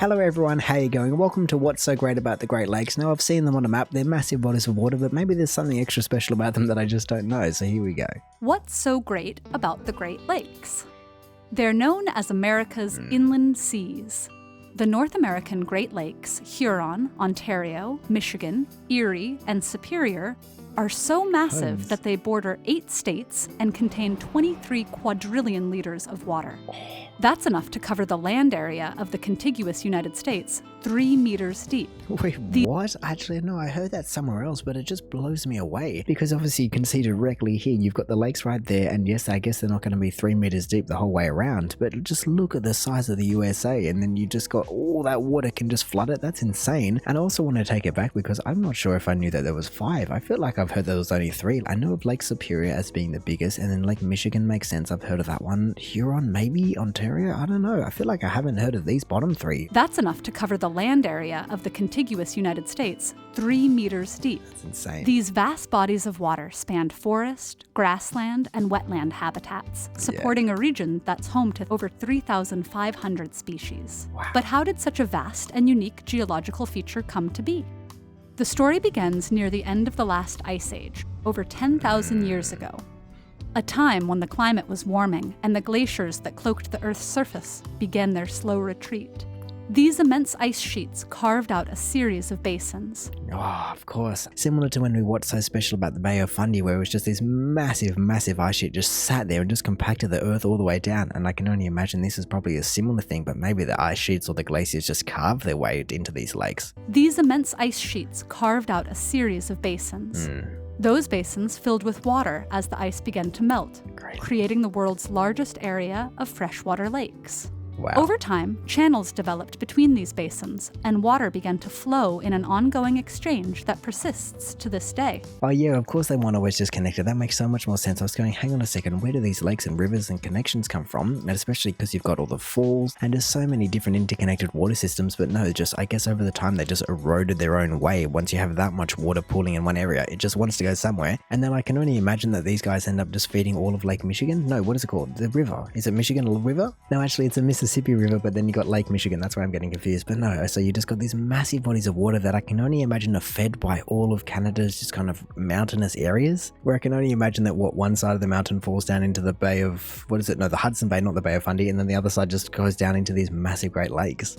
Hello everyone, how you going? Welcome to What's So Great About the Great Lakes. Now I've seen them on a map, they're massive bodies of water, but maybe there's something extra special about them that I just don't know, so here we go. What's so great about the Great Lakes? They're known as America's inland seas. The North American Great Lakes, Huron, Ontario, Michigan, Erie, and Superior are so massive that they border 8 states and contain 23 quadrillion liters of water. That's enough to cover the land area of the contiguous United States, 3 meters deep. Wait, what? Actually, no, I heard that somewhere else, but it just blows me away. Because obviously you can see directly here, you've got the lakes right there, and yes, I guess they're not going to be 3 meters deep the whole way around, but just look at the size of the USA, and then you just got all that water can just flood it. That's insane. And I also want to take it back because I'm not sure if I knew that there was 5. I feel like I've heard there was only 3. I know of Lake Superior as being the biggest, and then Lake Michigan makes sense. I've heard of that one. Huron, maybe? Ontario? I don't know. I feel like I haven't heard of these bottom 3. That's enough to cover the land area of the contiguous United States, 3 meters deep. That's insane. These vast bodies of water spanned forest, grassland, and wetland habitats, supporting a region that's home to over 3,500 species. Wow. But how did such a vast and unique geological feature come to be? The story begins near the end of the last ice age, over 10,000 years ago. A time when the climate was warming and the glaciers that cloaked the Earth's surface began their slow retreat. These immense ice sheets carved out a series of basins. Oh, of course. Similar to when we watched So Special About the Bay of Fundy, where it was just this massive, massive ice sheet just sat there and just compacted the Earth all the way down. And I can only imagine this is probably a similar thing, but maybe the ice sheets or the glaciers just carved their way into these lakes. These immense ice sheets carved out a series of basins. Those basins filled with water as the ice began to melt, creating the world's largest area of freshwater lakes. Wow. Over time, channels developed between these basins, and water began to flow in an ongoing exchange that persists to this day. Oh yeah, of course they weren't always just connected. That makes so much more sense. I was going, hang on a second, where do these lakes and rivers and connections come from? And especially because you've got all the falls, and there's so many different interconnected water systems, but no, just I guess over the time they just eroded their own way. Once you have that much water pooling in one area, it just wants to go somewhere. And then I can only imagine that these guys end up just feeding all of Lake Michigan. No, what is it called? The river. Is it Michigan River? No, actually it's a Mississippi River, but then you got Lake Michigan. That's why I'm getting confused. But no, so you just got these massive bodies of water that I can only imagine are fed by all of Canada's just kind of mountainous areas, where I can only imagine that one side of the mountain falls down into the Bay of, the Hudson Bay, not the Bay of Fundy, and then the other side just goes down into these massive Great Lakes.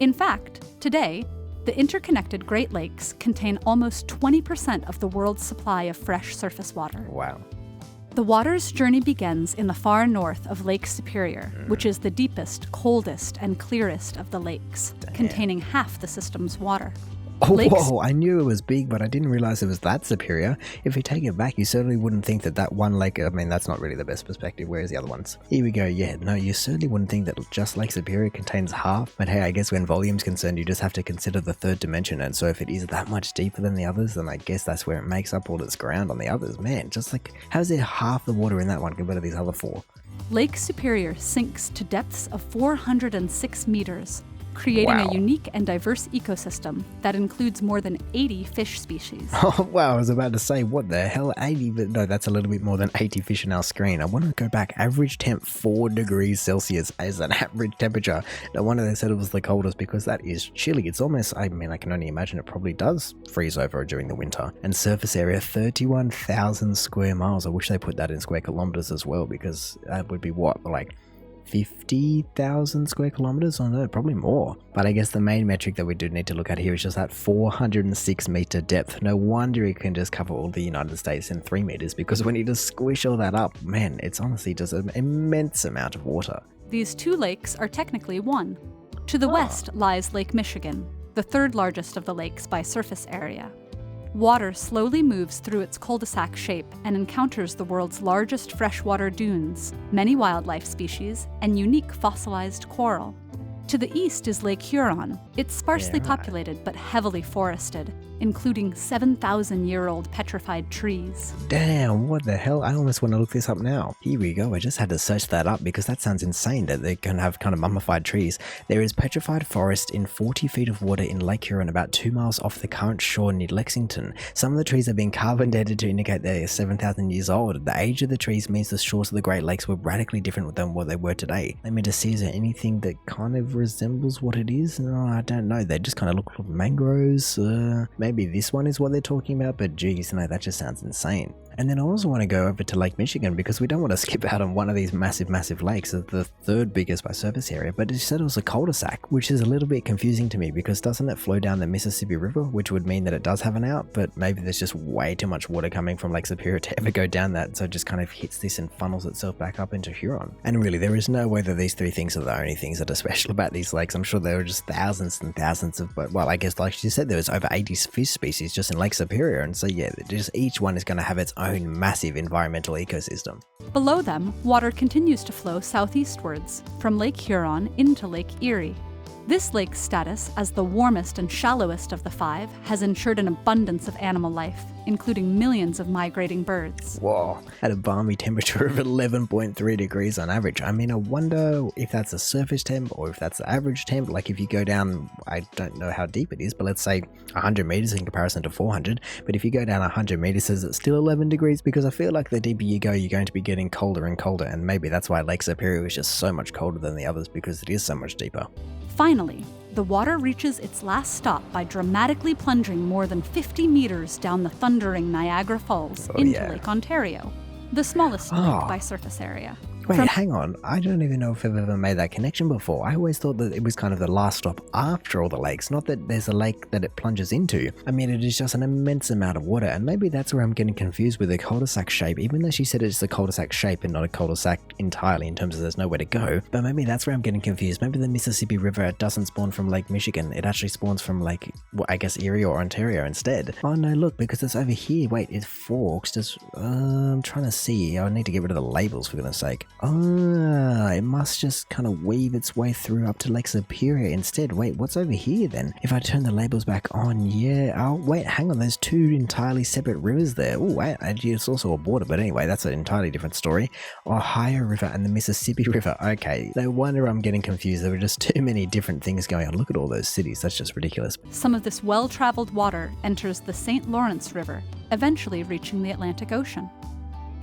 In fact, today, the interconnected Great Lakes contain almost 20% of the world's supply of fresh surface water. Wow. The water's journey begins in the far north of Lake Superior, which is the deepest, coldest, and clearest of the lakes, containing half the system's water. Oh, whoa, I knew it was big, but I didn't realize it was that superior. If you take it back, you certainly wouldn't think that one lake, I mean, that's not really the best perspective, whereas the other ones. Here we go, yeah, no, you certainly wouldn't think that just Lake Superior contains half, but hey, I guess when volume's concerned, you just have to consider the third dimension, and so if it is that much deeper than the others, then I guess that's where it makes up all its ground on the others. Man, just like, how's there half the water in that one compared to these other 4? Lake Superior sinks to depths of 406 meters, creating a unique and diverse ecosystem that includes more than 80 fish species. Oh, wow, I was about to say, what the hell, 80? But no, that's a little bit more than 80 fish in our screen. I want to go back, average temp 4 degrees Celsius as an average temperature. No wonder they said it was the coldest, because that is chilly. It's almost, I mean, I can only imagine it probably does freeze over during the winter. And surface area, 31,000 square miles. I wish they put that in square kilometers as well, because that would be what, like 50,000 square kilometers? Oh no, probably more. But I guess the main metric that we do need to look at here is just that 406 meter depth. No wonder it can just cover all the United States in 3 meters, because when you just squish all that up, man, it's honestly just an immense amount of water. These 2 lakes are technically one. To the west lies Lake Michigan, the 3rd largest of the lakes by surface area. Water slowly moves through its cul-de-sac shape and encounters the world's largest freshwater dunes, many wildlife species, and unique fossilized coral. To the east is Lake Huron. It's sparsely populated but heavily forested, including 7,000-year-old petrified trees. Damn, what the hell? I almost want to look this up now. Here we go. I just had to search that up because that sounds insane that they can have kind of mummified trees. There is Petrified Forest in 40 feet of water in Lake Huron, about 2 miles off the current shore near Lexington. Some of the trees have been carbon dated to indicate they're 7,000 years old. The age of the trees means the shores of the Great Lakes were radically different than what they were today. Let me just see, is there anything that kind of resembles what it is? No, I don't know. They just kind of look like mangroves. Maybe this one is what they're talking about, but geez, no, that just sounds insane. And then I also want to go over to Lake Michigan because we don't want to skip out on one of these massive lakes. It's the third biggest by surface area, but it said it was a cul-de-sac, which is a little bit confusing to me because doesn't it flow down the Mississippi River, which would mean that it does have an out, but maybe there's just way too much water coming from Lake Superior to ever go down that, so it just kind of hits this and funnels itself back up into Huron. And really, there is no way that these three things are the only things that are special about these lakes. I'm sure there are just thousands and thousands of, well, I guess like she said, there was over 80 fish species just in Lake Superior, and so yeah, just each one is going to have its own massive environmental ecosystem. Below them, water continues to flow southeastwards, from Lake Huron into Lake Erie. This lake's status as the warmest and shallowest of the five has ensured an abundance of animal life, including millions of migrating birds. Whoa, at a balmy temperature of 11.3 degrees on average. I mean, I wonder if that's a surface temp or if that's the average temp. Like if you go down, I don't know how deep it is, but let's say 100 meters in comparison to 400. But if you go down 100 meters, is it still 11 degrees? Because I feel like the deeper you go, you're going to be getting colder and colder. And maybe that's why Lake Superior is just so much colder than the others, because it is so much deeper. Finally, the water reaches its last stop by dramatically plunging more than 50 meters down the thundering Niagara Falls into Lake Ontario, the smallest lake by surface area. Wait, hang on. I don't even know if I've ever made that connection before. I always thought that it was kind of the last stop after all the lakes, not that there's a lake that it plunges into. I mean, it is just an immense amount of water, and maybe that's where I'm getting confused with the cul-de-sac shape, even though she said it's a cul-de-sac shape and not a cul-de-sac entirely in terms of there's nowhere to go. But maybe that's where I'm getting confused. Maybe the Mississippi River doesn't spawn from Lake Michigan. It actually spawns from Lake, well, I guess Erie or Ontario instead. Oh no, look, because it's over here. Wait, it forks. I'm trying to see. I need to get rid of the labels, for goodness sake. It must just kind of weave its way through up to Lake Superior instead. Wait, what's over here then? If I turn the labels back on, oh wait, hang on, there's two entirely separate rivers there. Oh wait, it's also a border, but anyway, that's an entirely different story. Ohio River and the Mississippi River. Okay, no wonder I'm getting confused. There were just too many different things going on. Look at all those cities, that's just ridiculous. Some of this well-traveled water enters the St. Lawrence River, eventually reaching the Atlantic Ocean.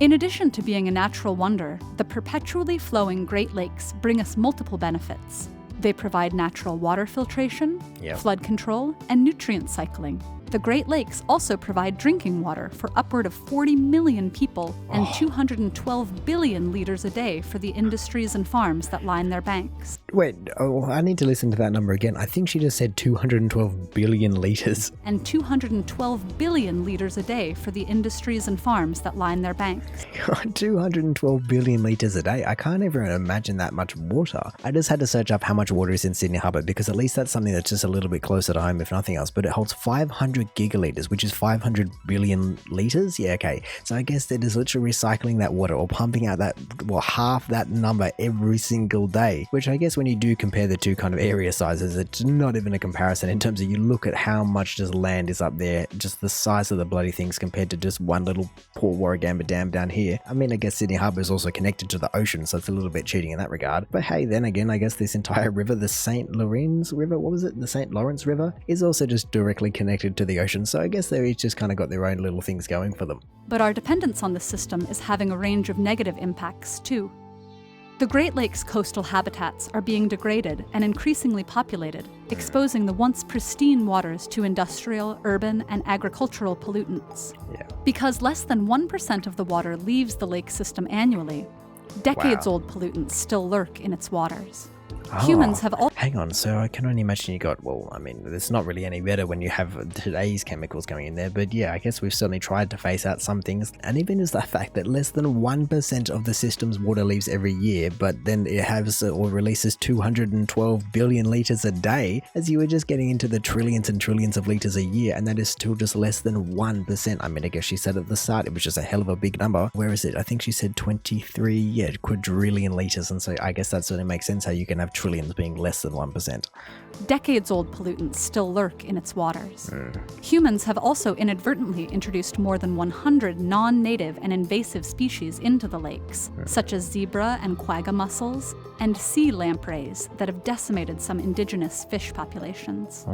In addition to being a natural wonder, the perpetually flowing Great Lakes bring us multiple benefits. They provide natural water filtration, flood control, and nutrient cycling. The Great Lakes also provide drinking water for upward of 40 million people and 212 billion liters a day for the industries and farms that line their banks. Wait, I need to listen to that number again. I think she just said 212 billion liters. And 212 billion liters a day for the industries and farms that line their banks. 212 billion liters a day? I can't even imagine that much water. I just had to search up how much water is in Sydney Harbour because at least that's something that's just a little bit closer to home if nothing else. But it holds 500 gigaliters, which is 500 billion liters. Yeah, okay. So I guess they're just literally recycling that water or pumping out that, well, half that number every single day, which I guess when you do compare the two kind of area sizes, it's not even a comparison in terms of you look at how much just land is up there, just the size of the bloody things compared to just one little Port Warragamba Dam down here. I mean, I guess Sydney Harbour is also connected to the ocean, so it's a little bit cheating in that regard. But hey, then again, I guess this entire river, the St. Lawrence River, the St. Lawrence River, is also just directly connected to the ocean, so I guess they each just kind of got their own little things going for them. But our dependence on the system is having a range of negative impacts too. The Great Lakes coastal habitats are being degraded and increasingly populated, exposing the once pristine waters to industrial, urban, and agricultural pollutants. Because less than 1% of the water leaves the lake system annually, decades-old pollutants still lurk in its waters. Humans have all... Hang on, so I can only imagine you got, well, I mean, it's not really any better when you have today's chemicals going in there, but yeah, I guess we've certainly tried to phase out some things, and even is the fact that less than 1% of the system's water leaves every year, but then it has or releases 212 billion liters a day, as you were just getting into the trillions and trillions of liters a year, and that is still just less than 1%. I mean, I guess she said at the start it was just a hell of a big number. Where is it? I think she said 23 quadrillion liters, and so I guess that certainly makes sense how you can have trillions being less than 1%. Decades-old pollutants still lurk in its waters. Humans have also inadvertently introduced more than 100 non-native and invasive species into the lakes, such as zebra and quagga mussels, and sea lampreys that have decimated some indigenous fish populations.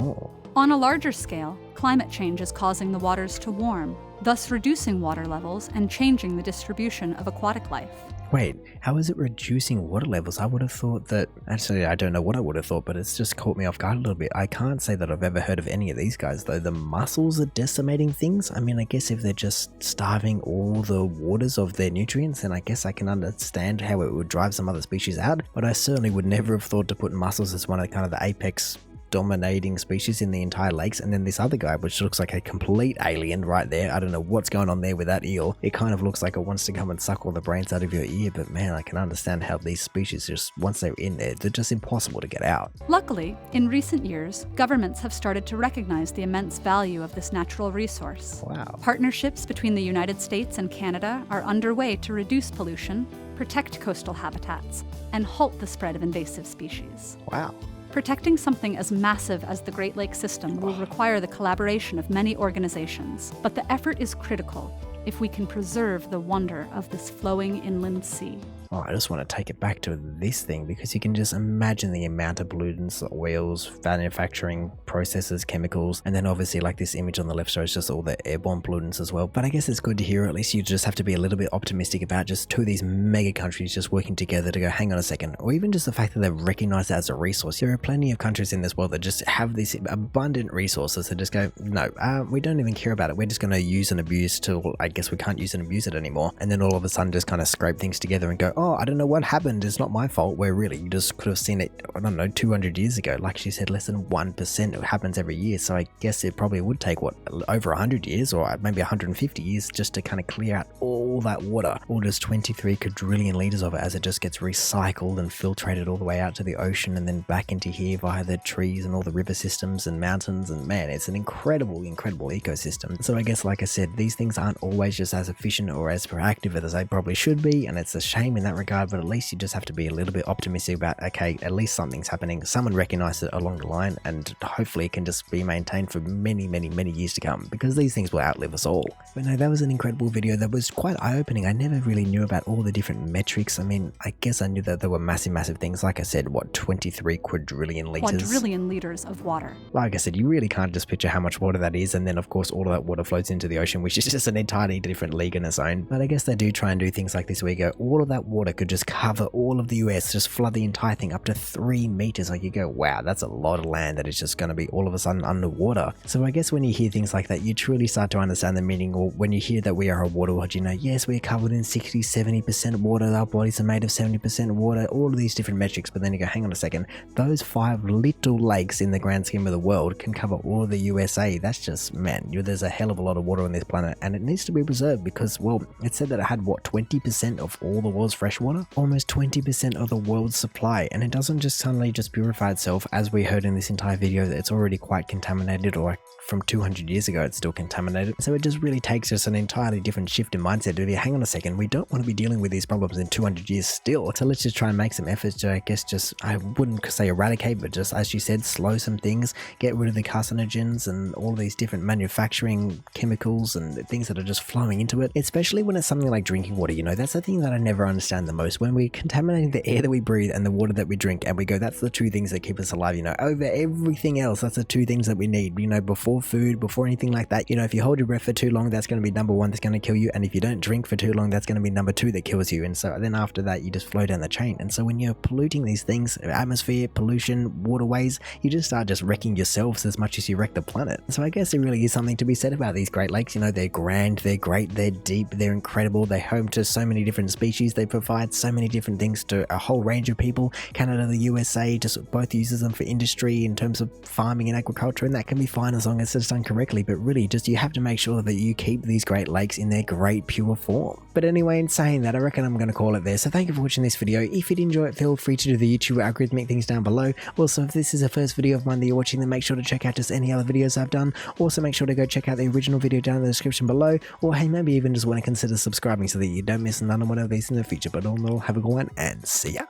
On a larger scale, climate change is causing the waters to warm, thus reducing water levels and changing the distribution of aquatic life. Wait, how is it reducing water levels? I would have thought that, actually I don't know what I would have thought, but it's just caught me off guard a little bit. I can't say that I've ever heard of any of these guys though. The mussels are decimating things? I mean, I guess if they're just starving all the waters of their nutrients, then I guess I can understand how it would drive some other species out, but I certainly would never have thought to put mussels as one of the apex dominating species in the entire lakes. And then this other guy, which looks like a complete alien right there. I don't know what's going on there with that eel. It kind of looks like it wants to come and suck all the brains out of your ear, but man, I can understand how these species, just once they're in there, they're just impossible to get out. Luckily, in recent years, governments have started to recognize the immense value of this natural resource. Wow. Partnerships between the United States and Canada are underway to reduce pollution, protect coastal habitats, and halt the spread of invasive species. Wow. Protecting something as massive as the Great Lakes system will require the collaboration of many organizations, but the effort is critical if we can preserve the wonder of this flowing inland sea. Oh, I just want to take it back to this thing, because you can just imagine the amount of pollutants, oils, manufacturing processes, chemicals, and then obviously like this image on the left shows just all the airborne pollutants as well. But I guess it's good to hear, at least you just have to be a little bit optimistic about just two of these mega countries just working together to go, hang on a second, or even just the fact that they've recognized it as a resource. There are plenty of countries in this world that just have these abundant resources that just go, no, we don't even care about it. We're just going to use and abuse till I guess we can't use and abuse it anymore. And then all of a sudden just kind of scrape things together and go, oh, I don't know what happened, it's not my fault, where really you just could have seen it, I don't know, 200 years ago. Like she said, less than 1%. It happens every year, so I guess it probably would take, what, over 100 years or maybe 150 years just to kind of clear out all that water, or just 23 quadrillion liters of it, as it just gets recycled and filtrated all the way out to the ocean and then back into here via the trees and all the river systems and mountains. And man, it's an incredible ecosystem. So I guess, like I said, these things aren't always just as efficient or as proactive as they probably should be, and it's a shame in that regard, but at least you just have to be a little bit optimistic about, okay, at least something's happening, someone recognized it along the line, and hopefully it can just be maintained for many years to come, because these things will outlive us all. But no, that was an incredible video that was quite eye-opening. I never really knew about all the different metrics. I mean, I guess I knew that there were massive things, like I said, what, 23 quadrillion liters? Quadrillion liters of water. Like I said, you really can't just picture how much water that is, and then of course all of that water flows into the ocean, which is just an entirely different league in its own. But I guess they do try and do things like this where you go, all of that water could just cover all of the US, just flood the entire thing up to 3 meters. Like you go, wow, that's a lot of land that is just going to be all of a sudden underwater. So I guess when you hear things like that, you truly start to understand the meaning. Or when you hear that we are a water world, you know, yes, we're covered in 60-70% water, our bodies are made of 70% water, all of these different metrics. But then you go, hang on a second, those 5 little lakes in the grand scheme of the world can cover all of the USA. That's just, man, there's a hell of a lot of water on this planet, and it needs to be preserved because, well, it said that it had, what, 20% of all the world's fresh water? Almost 20% of the world's supply, and it doesn't just suddenly just purify itself, as we heard in this entire video, that it's already quite contaminated, or from 200 years ago it's still contaminated. So it just really takes us an entirely different shift in mindset to be, hang on a second, we don't want to be dealing with these problems in 200 years still, so let's just try and make some efforts to, I guess, just, I wouldn't say eradicate, but just, as you said, slow some things, get rid of the carcinogens and all these different manufacturing chemicals and things that are just flowing into it, especially when it's something like drinking water. You know, that's the thing that I never understand the most, when we're contaminating the air that we breathe and the water that we drink, and we go, that's the 2 things that keep us alive, you know, over everything else. That's the 2 things that we need, you know, before food, before anything like that. You know, if you hold your breath for too long, that's going to be number 1 that's going to kill you, and if you don't drink for too long, that's going to be number 2 that kills you. And so then after that, you just flow down the chain. And so when you're polluting these things, atmosphere, pollution, waterways, you just start just wrecking yourselves as much as you wreck the planet. So I guess there really is something to be said about these Great Lakes. You know, they're grand, they're great, they're deep, they're incredible, they're home to so many different species, they provide so many different things to a whole range of people. Canada, the USA, just both uses them for industry in terms of farming and agriculture, and that can be fine as long as it's done correctly. But really, just you have to make sure that you keep these Great Lakes in their great pure form. But anyway, in saying that, I reckon I'm going to call it there. So thank you for watching this video. If you did enjoy it, feel free to do the YouTube algorithmic things down below. Also, if this is the first video of mine that you're watching, then make sure to check out just any other videos I've done. Also, make sure to go check out the original video down in the description below, or hey, maybe even just want to consider subscribing so that you don't miss none of one of these in the future. But all in all, have a good one and see ya.